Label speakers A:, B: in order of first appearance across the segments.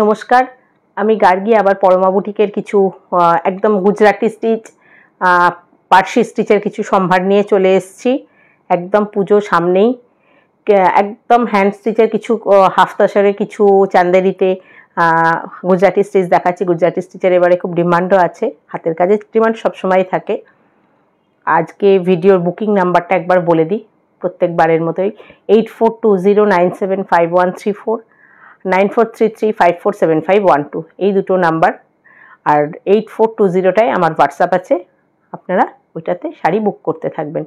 A: নমস্কার, আমি গার্গী আবার পরমা বুটিকের কিছু একদম গুজরাটি স্টিচ, পার্সি স্টিচের কিছু সম্ভার নিয়ে চলে এসেছি। একদম পুজো সামনেই, একদম হ্যান্ড স্টিচের কিছু হাফ তাসারের কিছু চান্দেরিতে গুজরাটি স্টিচ দেখাচ্ছি। গুজরাটি স্টিচের এবারে খুব ডিমান্ডও আছে, হাতের কাজের ডিমান্ড সবসময়ই থাকে। আজকে ভিডিওর বুকিং নাম্বারটা একবার বলে দিই, প্রত্যেকবারের মতোই 8420975134, 9433547512 এই দুটো নাম্বার। আর 8420টায় আমার হোয়াটসঅ্যাপ আছে, আপনারা ওইটাতে শাড়ি বুক করতে থাকবেন।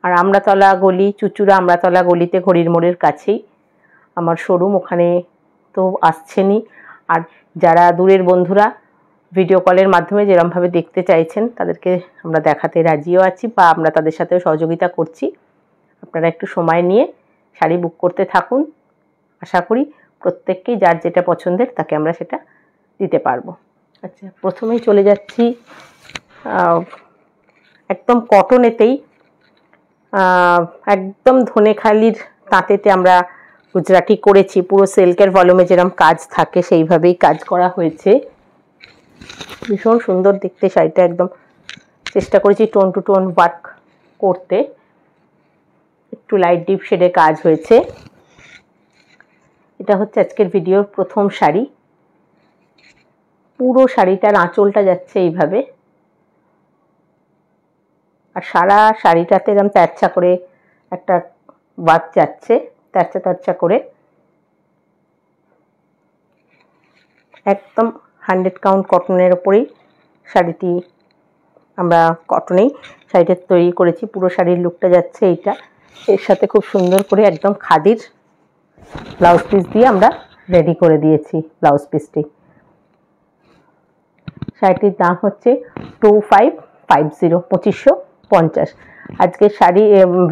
A: আর আমরাতলা গলি, চুচুড়া আমরাতলা গলিতে ঘড়ির মোড়ের কাছেই আমার শোরুম, ওখানে তো আসছেনই। আর যারা দূরের বন্ধুরা ভিডিও কলের মাধ্যমে যেরকমভাবে দেখতে চাইছেন, তাদেরকে আমরা দেখাতে রাজিও আছি বা আমরা তাদের সাথেও সহযোগিতা করছি। আপনারা একটু সময় নিয়ে শাড়ি বুক করতে থাকুন। আশা করি প্রত্যেককেই যার যেটা পছন্দের তাকে আমরা সেটা দিতে পারবো। আচ্ছা, প্রথমেই চলে যাচ্ছি একদম কটনেতেই, একদম ধনেখালির তাঁতেতে আমরা গুজরাটি করেছি। পুরো সিল্কের ভলিউমে যেরকম কাজ থাকে সেইভাবেই কাজ করা হয়েছে। ভীষণ সুন্দর দেখতে শাড়িটা, একদম চেষ্টা করেছি টোন টু টোন ওয়ার্ক করতে। একটু লাইট ডিপ শেডে কাজ হয়েছে। এটা হচ্ছে আজকের ভিডিওর প্রথম শাড়ি। পুরো শাড়িটার আঁচলটা যাচ্ছে এইভাবে, আর সারা শাড়িটাতে এরকম তেরছা করে একটা ওয়ার্ক যাচ্ছে, তেরছা তেরছা করে। একদম 100 কাউন্ট কটনের ওপরেই শাড়িটি, আমরা কটনেই শাড়িটা তৈরি করেছি। পুরো শাড়ির লুকটা যাচ্ছে এইটা। এর সাথে খুব সুন্দর করে একদম খাদির ব্লাউজ পিস দিয়ে আমরা রেডি করে দিয়েছি ব্লাউজ পিসটি। শাড়িটির দাম হচ্ছে 2550, 2550। আজকের শাড়ি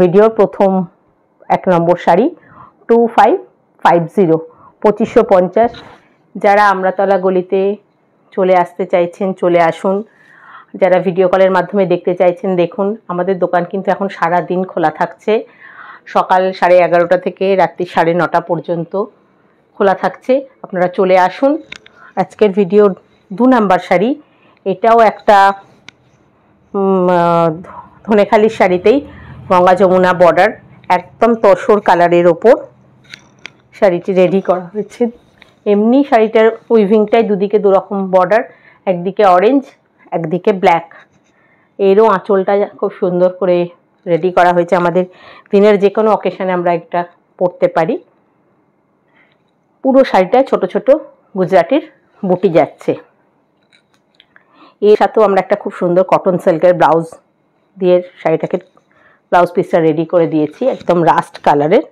A: ভিডিওর প্রথম 1 নম্বর শাড়ি 2550, 2550। যারা আমরাতলা গলিতে চলে আসতে চাইছেন চলে আসুন, যারা ভিডিও কলের মাধ্যমে দেখতে চাইছেন দেখুন। আমাদের দোকান কিন্তু এখন সারা দিন খোলা থাকছে, সকাল 11:30 থেকে রাত্রি 9:30 পর্যন্ত খোলা থাকছে। আপনারা চলে আসুন। আজকের ভিডিওর 2 নম্বর শাড়ি, এটাও একটা ধনেখালির শাড়িতেই গঙ্গা যমুনা বর্ডার, একদম তসর কালারের ওপর শাড়িটি রেডি করা হয়েছে। এমনি শাড়িটার উইভিংটাই দুদিকে দুরকম বর্ডার, একদিকে অরেঞ্জ একদিকে ব্ল্যাক। এরও আঁচলটা খুব সুন্দর করে রেডি করা হয়েছে। আমাদের দিনের যে কোনো অকেশনে আমরা একটা পরতে পারি। পুরো শাড়িটায় ছোট ছোট গুজরাটির বুটি যাচ্ছে। এর সাথেও আমরা একটা খুব সুন্দর কটন সিল্কের ব্লাউজ দিয়ে শাড়িটাকে, ব্লাউজ পিসটা রেডি করে দিয়েছি, একদম রাস্ট কালারের।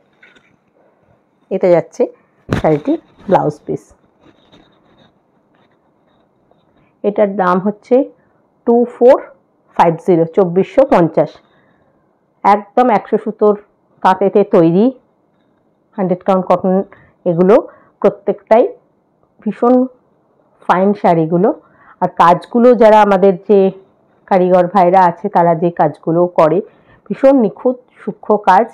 A: এটা যাচ্ছে শাড়িটি ব্লাউজ পিস। এটার দাম হচ্ছে 2450, 2450। একদম 100 সুতোর তাঁতেতে তৈরি 100 কাউন্ট কটন। এগুলো প্রত্যেকটাই ভীষণ ফাইন শাড়িগুলো। আর কাজগুলো যারা আমাদের যে কারিগর ভাইরা আছে তারা যে কাজগুলো করে, ভীষণ নিখুঁত সূক্ষ্ম কাজ,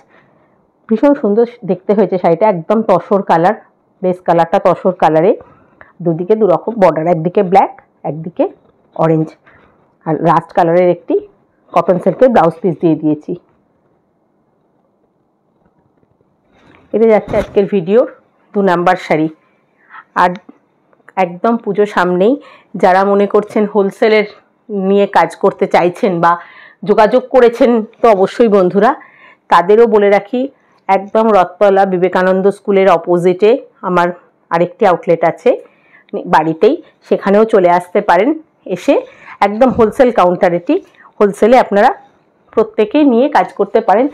A: ভীষণ সুন্দর দেখতে হয়েছে শাড়িটা। একদম তসর কালার, বেস কালারটা তসর কালারে, দুদিকে দুরকম বর্ডার, একদিকে ব্ল্যাক একদিকে অরেঞ্জ, আর রাস্ট কালারের একটি কটন সিল্কের ব্লাউজ পিস দিয়ে দিয়েছি। এটা যাচ্ছে আজকের ভিডিওর 2 নম্বর শাড়ি। আর একদম পুজো সামনেই, যারা মনে করছেন হোলসেলের নিয়ে কাজ করতে চাইছেন বা যোগাযোগ করেছেন তো অবশ্যই বন্ধুরা, তাদেরও বলে রাখি, একদম রথতলা বিবেকানন্দ স্কুলের অপোজিটে আমার আরেকটি আউটলেট আছে বাড়িতেই, সেখানেও চলে আসতে পারেন। এসে একদম হোলসেল কাউন্টারেটি, হোলসেলে আপনারা প্রত্যেকেই নিয়ে কাজ করতে পারেন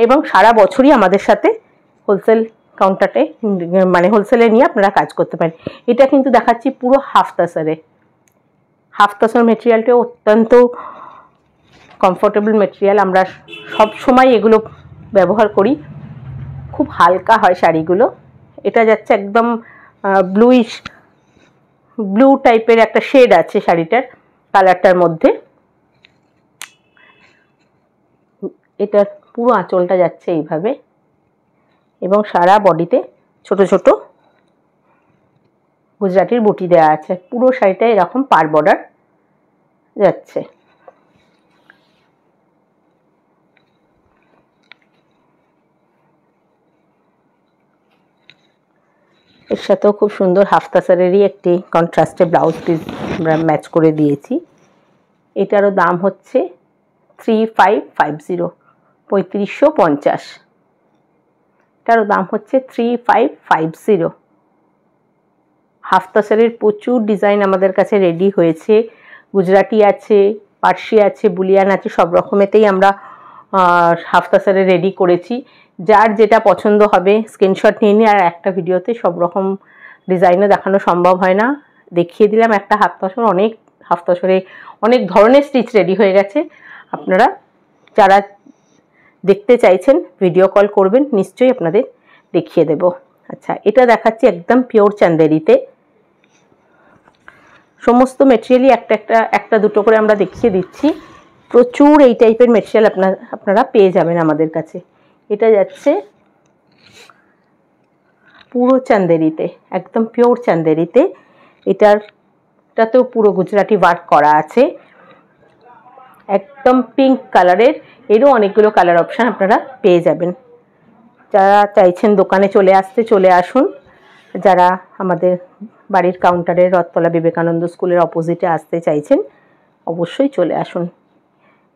A: এবং সারা বছরই আমাদের সাথে হোলসেল কাউন্টারে মানে হোলসেলে নিয়ে আপনারা কাজ করতে পারেন। এটা কিন্তু দেখাচ্ছি পুরো হাফ তাসারে। হাফ তাসার মেটেরিয়ালটা অত্যন্ত কমফোর্টেবল মেটেরিয়াল, আমরা সব সময় এগুলো ব্যবহার করি, খুব হালকা হয় শাড়িগুলো। এটা যাচ্ছে একদম ব্লুইশ, ব্লু টাইপের একটা শেড আছে শাড়িটার কালারটার মধ্যে। এটার পুরো আঁচলটা যাচ্ছে এইভাবে এবং সারা বডিতে ছোট ছোট গুজরাটির বুটি দেওয়া আছে। পুরো শাড়িটা এরকম পার বর্ডার যাচ্ছে। এর সাথেও খুব সুন্দর হাফতাসারেরই একটি কন্ট্রাস্টে ব্লাউজ পিস আমরা ম্যাচ করে দিয়েছি। এটারও দাম হচ্ছে 3550, 3550। এটারও দাম হচ্ছে 3550। হাফতাসারের প্রচুর ডিজাইন আমাদের কাছে রেডি হয়েছে। গুজরাটি আছে, পার্সি আছে, বুলিয়ান আছে, সব রকমেতেই আমরা হাফতাসারে রেডি করেছি। যার যেটা পছন্দ হবে স্ক্রিনশট নিয়ে নিয়ে। আর একটা ভিডিওতে সব রকম ডিজাইনও দেখানো সম্ভব হয় না, দেখিয়ে দিলাম একটা হাফতাসর। অনেক হাফতাসরে অনেক ধরনের স্টিচ রেডি হয়ে গেছে। আপনারা যারা দেখতে চাইছেন ভিডিও কল করবেন, নিশ্চয়ই আপনাদের দেখিয়ে দেব। আচ্ছা, এটা দেখাচ্ছি একদম পিওর চান্দেরিতে। সমস্ত মেটেরিয়ালই একটা দুটো করে আমরা দেখিয়ে দিচ্ছি। প্রচুর এই টাইপের মেটেরিয়াল আপনারা পেয়ে যাবেন আমাদের কাছে। এটা যাচ্ছে পুরো চান্দেরিতে, একদম পিওর চান্দেরিতে। এটাতেও পুরো গুজরাটি ওয়ার্ক করা আছে, একদম পিঙ্ক কালারের। এরও অনেকগুলো কালার অপশান আপনারা পেয়ে যাবেন। যারা চাইছেন দোকানে চলে আসতে, চলে আসুন। যারা আমাদের বাড়ির কাউন্টারের রথতলা বিবেকানন্দ স্কুলের অপোজিটে আসতে চাইছেন, অবশ্যই চলে আসুন।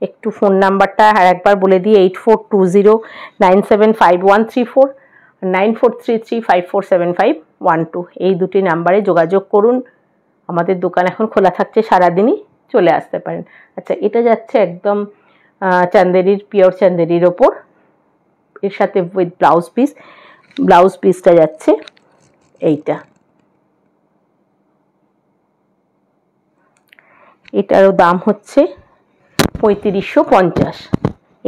A: একটু ফোন নাম্বারটা আর একবার বলে দিই, 8420975134, 9433547512। এই দুটি নাম্বারে যোগাযোগ করুন। আমাদের দোকান এখন খোলা থাকছে সারাদিনই, চলে আসতে পারেন। আচ্ছা, এটা যাচ্ছে একদম চান্দেরির, পিওর চান্দেরির ওপর, এর সাথে উইথ ব্লাউজ পিস। ব্লাউজ পিসটা যাচ্ছে এইটা। এটারও দাম হচ্ছে 3550।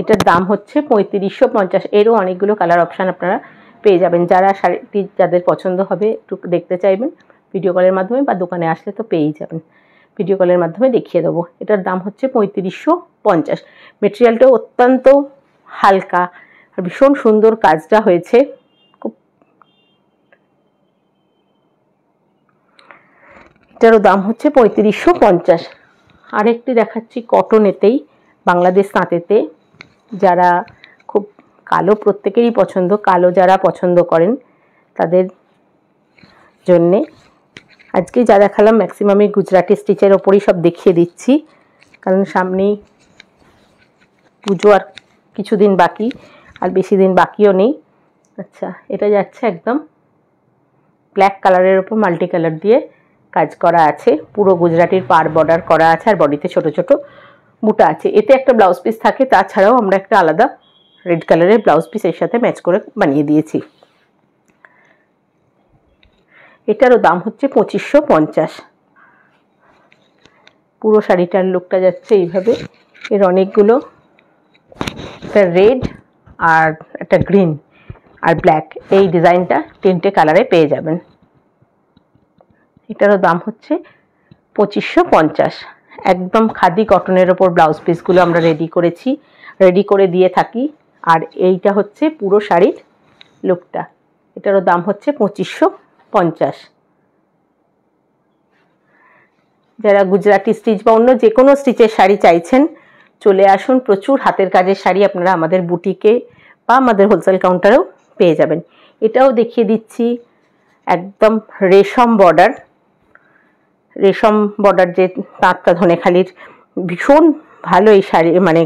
A: এটার দাম হচ্ছে 3550। এরও অনেকগুলো কালার অপশান আপনারা পেয়ে যাবেন। যারা শাড়িটি যাদের পছন্দ হবে, একটু দেখতে চাইবেন ভিডিও কলের মাধ্যমে, বা দোকানে আসলে তো পেয়েই যাবেন। ভিডিও কলের মাধ্যমে দেখিয়ে দেবো। এটার দাম হচ্ছে 3550। মেটেরিয়ালটাও অত্যন্ত হালকা আর ভীষণ সুন্দর কাজটা হয়েছে। এটারও দাম হচ্ছে 3550। আরেকটি দেখাচ্ছি কটনেতেই, বাংলাদেশ তাঁতেতে। যারা খুব কালো, প্রত্যেকেরই পছন্দ, কালো যারা পছন্দ করেন তাদের জন্যে আজকে যা দেখালাম ম্যাক্সিমামই গুজরাটি স্টিচের ওপরই সব দেখিয়ে দিচ্ছি, কারণ সামনেই পুজো আর কিছুদিন বাকি, আর বেশি দিন বাকিও নেই। আচ্ছা, এটা যাচ্ছে একদম ব্ল্যাক কালারের ওপর মাল্টি কালার দিয়ে কাজ করা আছে। পুরো গুজরাটির পার বর্ডার করা আছে, আর বডিতে ছোট ছোট বুটা আছে। এতে একটা ব্লাউজ পিস থাকে, তাছাড়াও আমরা একটা আলাদা রেড কালারের ব্লাউজ পিস এর সাথে ম্যাচ করে বানিয়ে দিয়েছি। এটারও দাম হচ্ছে 2550। পুরো শাড়িটার লুকটা যাচ্ছে এইভাবে। এর অনেকগুলো, একটা রেড আর একটা গ্রিন আর ব্ল্যাক, এই ডিজাইনটা তিনটে কালারে পেয়ে যাবেন। এটারও দাম হচ্ছে 2550। একদম খাদি কটনের ওপর ব্লাউজ পিসগুলো আমরা রেডি করে দিয়ে থাকি। আর এইটা হচ্ছে পুরো শাড়ির লুকটা। এটারও দাম হচ্ছে 2550। যারা গুজরাটি স্টিচ বা অন্য যে কোনো স্টিচের শাড়ি চাইছেন, চলে আসুন। প্রচুর হাতের কাজের শাড়ি আপনারা আমাদের বুটিকে বা আমাদের হোলসেল কাউন্টারেও পেয়ে যাবেন। এটাও দেখিয়ে দিচ্ছি, একদম রেশম বর্ডার যে তাঁতটা ধনেখালির, ভীষণ ভালো এই শাড়ি, মানে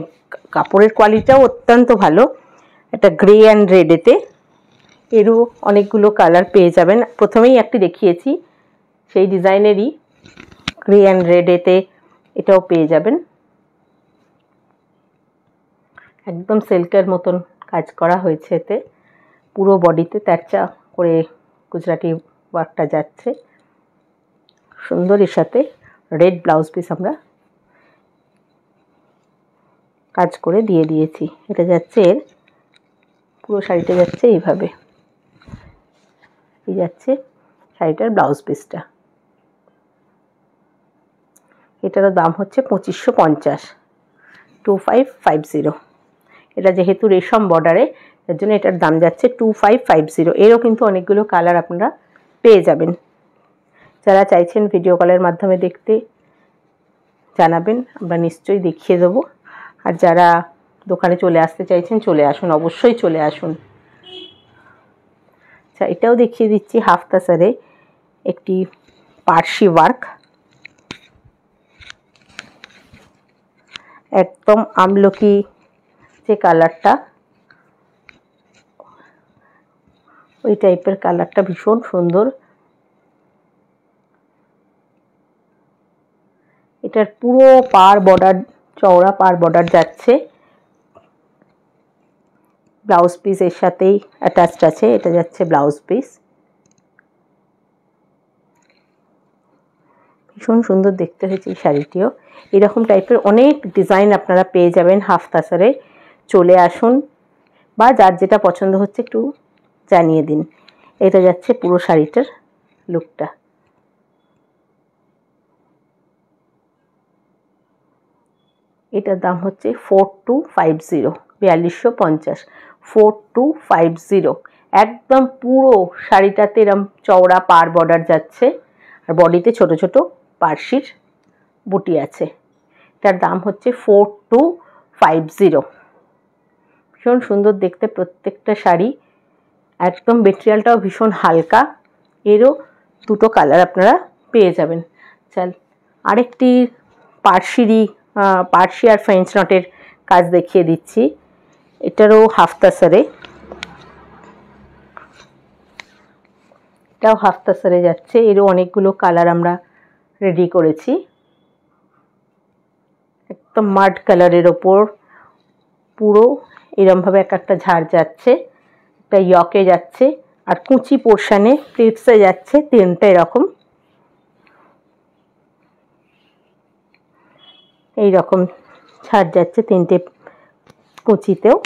A: কাপড়ের কোয়ালিটিটাও অত্যন্ত ভালো। একটা গ্রে অ্যান্ড রেডেতে, এরও অনেকগুলো কালার পেয়ে যাবেন। প্রথমেই একটি দেখিয়েছি সেই ডিজাইনেরই, গ্রে অ্যান্ড রেডেতে এটাও পেয়ে যাবেন। একদম সিল্কের মতন কাজ করা হয়েছে এতে, পুরো বডিতে তেরচা করে গুজরাটি ওয়ার্কটা যাচ্ছে সুন্দর। এর সাথে রেড ব্লাউজ পিস আমরা কাজ করে দিয়ে দিয়েছি। এটা যাচ্ছে, এর পুরো শাড়িটা যাচ্ছে এইভাবে, এই যাচ্ছে শাড়িটার ব্লাউজ পিসটা। এটারও দাম হচ্ছে 2550, 2550। এটা যেহেতু রেশম বর্ডারে, তার জন্য এটার দাম যাচ্ছে 2550। এরও কিন্তু অনেকগুলো কালার আপনারা পেয়ে যাবেন। যারা চাইছেন ভিডিও কলের মাধ্যমে দেখতে জানাবেন, আমরা নিশ্চয়ই দেখিয়ে দেবো। আর যারা দোকানে চলে আসতে চাইছেন চলে আসুন, অবশ্যই চলে আসুন। আচ্ছা, এটাও দেখিয়ে দিচ্ছি হাফ তাসারে একটি পার্সি ওয়ার্ক, একদম আমলকি যে কালারটা, ওই টাইপের কালারটা ভীষণ সুন্দর। এটার পুরো পার বর্ডার, চওড়া পার বর্ডার যাচ্ছে। ব্লাউজ পিস এর সাথেই অ্যাটাচড আছে, এটা যাচ্ছে ব্লাউজ পিস। ভীষণ সুন্দর দেখতে হয়েছে এই শাড়িটিও। এরকম টাইপের অনেক ডিজাইন আপনারা পেয়ে যাবেন হাফ তাসারে। চলে আসুন, বা যার যেটা পছন্দ হচ্ছে একটু জানিয়ে দিন। এটা যাচ্ছে পুরো শাড়িটার লুকটা। এটার দাম হচ্ছে 4250, 4250, 4250। একদম পুরো শাড়িটাতে এরম চওড়া পার বর্ডার যাচ্ছে, আর বডিতে ছোট ছোট পার্সির বুটি আছে। এটার দাম হচ্ছে 4250। ভীষণ সুন্দর দেখতে প্রত্যেকটা শাড়ি, একদম মেটেরিয়ালটাও ভীষণ হালকা। এরও দুটো কালার আপনারা পেয়ে যাবেন। চল আরেকটি পার্সি আর ফ্রেঞ্চ নটের কাজ দেখিয়ে দিচ্ছি। এটারও হাফ তাসারে, এটাও হাফ তাসারে যাচ্ছে। এরও অনেকগুলো কালার আমরা রেডি করেছি। একদম মাড কালারের ওপর পুরো এরমভাবে এক একটা ঝাড় যাচ্ছে, একটা ইয়কে যাচ্ছে, আর কুচি পোর্শনে প্লেটসে যাচ্ছে তিনটা এরকম, এইরকম ছাড় যাচ্ছে তিনটে কুচিতেও,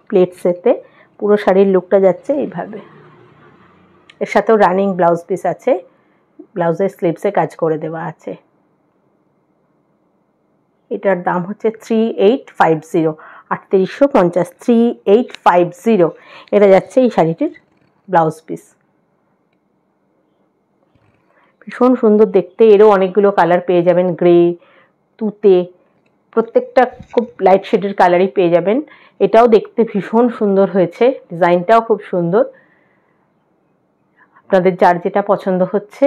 A: প্লেটসেতে। পুরো শাড়ির লুকটা যাচ্ছে এইভাবে। এর সাথেও রানিং ব্লাউজ পিস আছে, ব্লাউজের স্লিভসে কাজ করে দেওয়া আছে। এটার দাম হচ্ছে 3850, 3850, 3850। এটা যাচ্ছে এই শাড়িটির ব্লাউজ পিস। ভীষণ সুন্দর দেখতে। এরও অনেকগুলো কালার পেয়ে যাবেন, গ্রে, তুতে, প্রত্যেকটা খুব লাইট শেডের কালারই পেয়ে যাবেন। এটাও দেখতে ভীষণ সুন্দর হয়েছে, ডিজাইনটাও খুব সুন্দর। আপনাদের যার যেটা পছন্দ হচ্ছে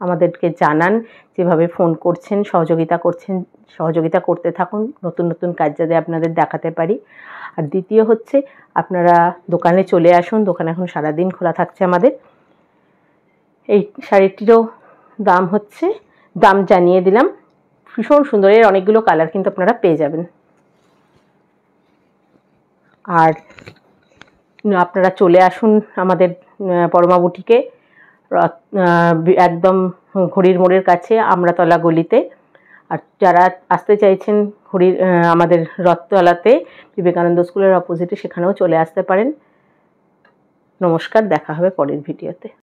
A: আমাদেরকে জানান, যেভাবে ফোন করছেন, সহযোগিতা করতে থাকুন, নতুন নতুন কাজ যাতে আপনাদের দেখাতে পারি। আর দ্বিতীয় হচ্ছে আপনারা দোকানে চলে আসুন, দোকান এখন সারাদিন খোলা থাকছে আমাদের। এই শাড়িটিরও দাম জানিয়ে দিলাম। ভীষণ সুন্দর, এর অনেকগুলো কালার কিন্তু আপনারা পেয়ে যাবেন। আর আপনারা চলে আসুন আমাদের পরমা বুটিকে, একদম ঘড়ির মোড়ের কাছে আমরাতলা গলিতে। আর যারা আসতে চাইছেন আমাদের রথতলাতে বিবেকানন্দ স্কুলের অপোজিটে, সেখানেও চলে আসতে পারেন। নমস্কার, দেখা হবে পরের ভিডিওতে।